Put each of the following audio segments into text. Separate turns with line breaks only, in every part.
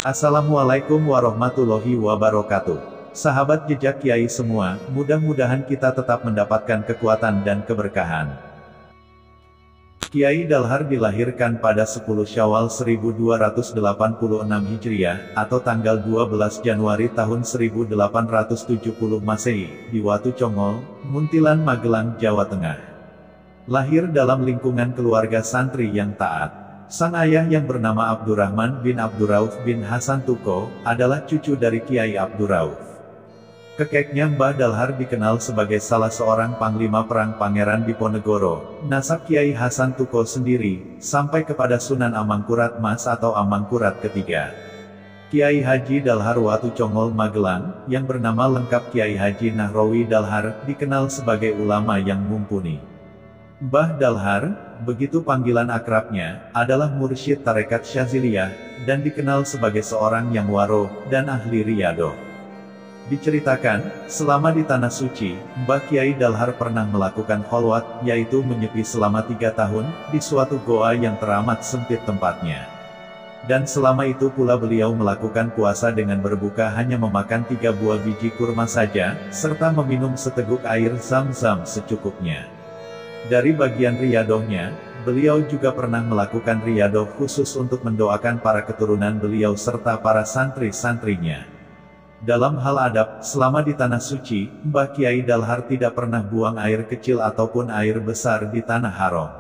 Assalamualaikum warahmatullahi wabarakatuh. Sahabat jejak Kiai semua, mudah-mudahan kita tetap mendapatkan kekuatan dan keberkahan. Kiai Dalhar dilahirkan pada 10 Syawal 1286 Hijriah, atau tanggal 12 Januari tahun 1870 Masehi, di Watu Congol, Muntilan Magelang, Jawa Tengah. Lahir dalam lingkungan keluarga santri yang taat. Sang ayah yang bernama Abdurrahman bin Abdurrauf bin Hasan Tuko, adalah cucu dari Kiai Abdurrauf. Kakeknya Mbah Dalhar dikenal sebagai salah seorang panglima perang Pangeran Diponegoro. Nasab Kiai Hasan Tuko sendiri, sampai kepada Sunan Amangkurat Mas atau Amangkurat ketiga. Kiai Haji Dalhar Watu Congol Magelang, yang bernama lengkap Kiai Haji Nahrawi Dalhar, dikenal sebagai ulama yang mumpuni. Mbah Dalhar, begitu panggilan akrabnya, adalah mursyid tarekat Syaziliyah, dan dikenal sebagai seorang yang waro, dan ahli riyadoh. Diceritakan, selama di Tanah Suci, Mbah Kiai Dalhar pernah melakukan kholwat, yaitu menyepi selama 3 tahun, di suatu goa yang teramat sempit tempatnya. Dan selama itu pula beliau melakukan puasa dengan berbuka hanya memakan 3 buah biji kurma saja, serta meminum seteguk air zam-zam secukupnya. Dari bagian riyadohnya, beliau juga pernah melakukan riyadoh khusus untuk mendoakan para keturunan beliau serta para santri-santrinya. Dalam hal adab, selama di Tanah Suci, Mbah Kiai Dalhar tidak pernah buang air kecil ataupun air besar di Tanah Haram.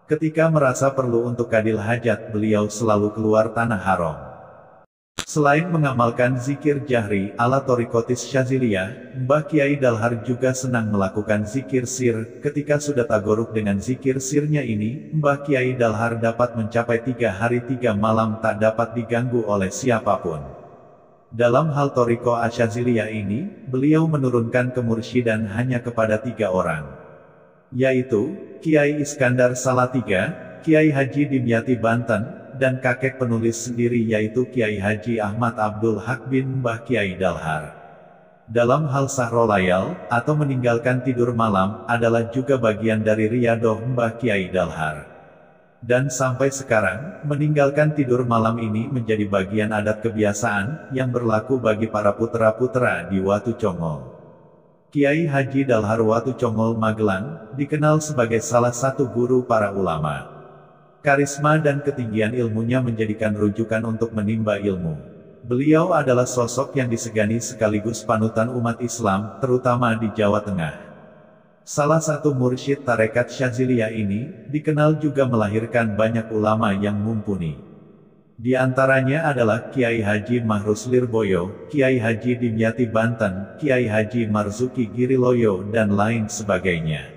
Ketika merasa perlu untuk kadil hajat, beliau selalu keluar Tanah Haram. Selain mengamalkan zikir jahri ala Thorikotis Syaziliyah, Mbah Kiai Dalhar juga senang melakukan zikir sir. Ketika sudah tagoruk dengan zikir sirnya ini, Mbah Kiai Dalhar dapat mencapai 3 hari 3 malam tak dapat diganggu oleh siapapun. Dalam hal Thoriko Asyaziliyah ini, beliau menurunkan kemursyidan hanya kepada 3 orang, yaitu Kiai Iskandar Salatiga, Kiai Haji Dimyati Banten, dan kakek penulis sendiri yaitu Kiai Haji Ahmad Abdul Haq bin Mbah Kiai Dalhar. Dalam hal sahro layal, atau meninggalkan tidur malam, adalah juga bagian dari riyadoh Mbah Kiai Dalhar. Dan sampai sekarang, meninggalkan tidur malam ini menjadi bagian adat kebiasaan, yang berlaku bagi para putra-putra di Watu Congol. Kiai Haji Dalhar Watu Congol Magelang, dikenal sebagai salah satu guru para ulama. Karisma dan ketinggian ilmunya menjadikan rujukan untuk menimba ilmu. Beliau adalah sosok yang disegani sekaligus panutan umat Islam, terutama di Jawa Tengah. Salah satu mursyid tarekat Syaziliyah ini, dikenal juga melahirkan banyak ulama yang mumpuni. Di antaranya adalah Kiai Haji Mahrus Lirboyo, Kiai Haji Dimyati Banten, Kiai Haji Marzuki Giriloyo, dan lain sebagainya.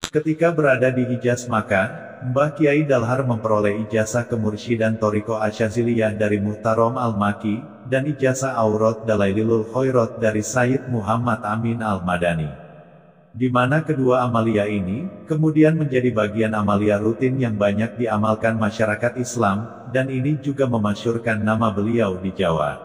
Ketika berada di Hijaz Makkah, Mbah Kiai Dalhar memperoleh ijazah kemursyidan Thoriko Asyaziliyah dari Muhtarom Al-Maki, dan ijazah Aurat Dalailul Khairat dari Sayyid Muhammad Amin Al-Madani. Di mana kedua amalia ini, kemudian menjadi bagian amalia rutin yang banyak diamalkan masyarakat Islam, dan ini juga memasyhurkan nama beliau di Jawa.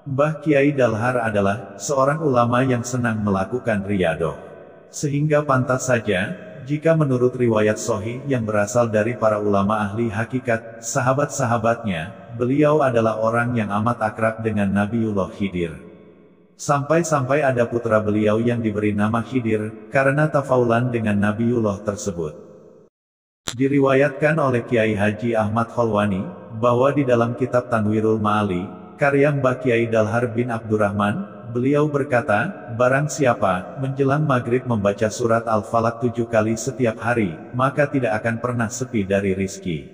Mbah Kiai Dalhar adalah seorang ulama yang senang melakukan riyadoh. Sehingga pantas saja, jika menurut riwayat sahih yang berasal dari para ulama ahli hakikat, sahabat-sahabatnya, beliau adalah orang yang amat akrab dengan Nabiullah Khidir. Sampai-sampai ada putra beliau yang diberi nama Khidir, karena tafaulan dengan Nabiullah tersebut. Diriwayatkan oleh Kiai Haji Ahmad Kholwani, bahwa di dalam kitab Tanwirul Ma'ali, karya Mbah Kiai Dalhar bin Abdurrahman, beliau berkata, barang siapa, menjelang maghrib membaca surat Al-Falaq 7 kali setiap hari, maka tidak akan pernah sepi dari rizki.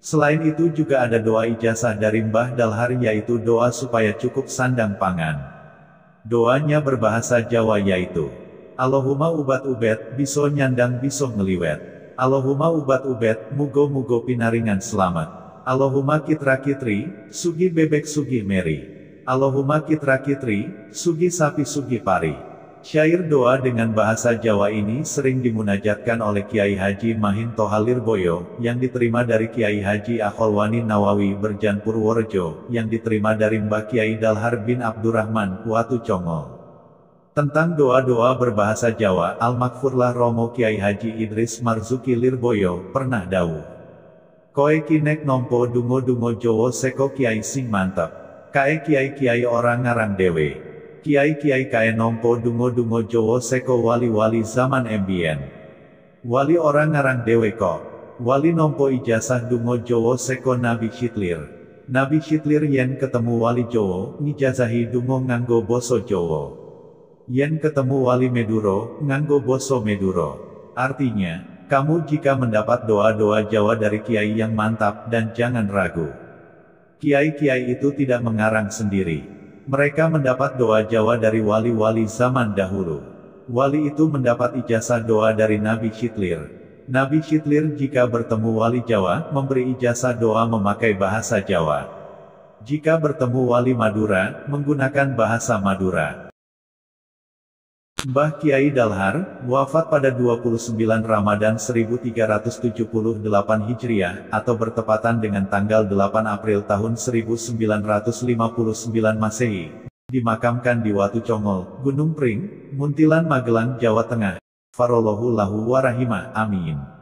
Selain itu juga ada doa ijazah dari Mbah Dalhar yaitu doa supaya cukup sandang pangan. Doanya berbahasa Jawa yaitu, Allahumma ubat ubet, biso nyandang biso ngeliwet. Allahumma ubat ubet, mugo-mugo pinaringan selamat. Allahumma kitra kitri, sugi bebek sugi meri. Allahumma kitra kitri, sugi sapi sugi pari. Syair doa dengan bahasa Jawa ini sering dimunajatkan oleh Kiai Haji Mahin Toha Lirboyo, yang diterima dari Kiai Haji Akholwani Nawawi Berjan Purworejo, yang diterima dari Mbah Kiai Dalhar bin Abdurrahman, Watu Congol. Tentang doa-doa berbahasa Jawa, Al-Makfurlah Romo Kiai Haji Idris Marzuki Lirboyo, pernah dawuh. Koe kinek nompo dungo-dungo Jowo seko kiai sing mantep. Kae kiai-kiai orang ngarang dewe. Kiai-kiai kae nompo dungo-dungo Jowo seko wali-wali zaman embien. Wali orang ngarang dewe kok. Wali nompo ijazah dungo Jowo seko Nabi Syitlir. Nabi Syitlir yen ketemu wali Jowo, ngijazahi dungo nganggo boso Jowo. Yen ketemu wali Meduro, nganggo boso Meduro. Artinya, kamu jika mendapat doa-doa Jawa dari kiai yang mantap dan jangan ragu. Kiai-kiai itu tidak mengarang sendiri. Mereka mendapat doa Jawa dari wali-wali zaman dahulu. Wali itu mendapat ijazah doa dari Nabi Syitlir. Nabi Syitlir jika bertemu wali Jawa, memberi ijazah doa memakai bahasa Jawa. Jika bertemu wali Madura, menggunakan bahasa Madura. Mbah Kiai Dalhar, wafat pada 29 Ramadan 1378 Hijriah, atau bertepatan dengan tanggal 8 April tahun 1959 Masehi, dimakamkan di Watu Congol, Gunung Pring, Muntilan Magelang, Jawa Tengah. Farollahu lahu warahimah, amin.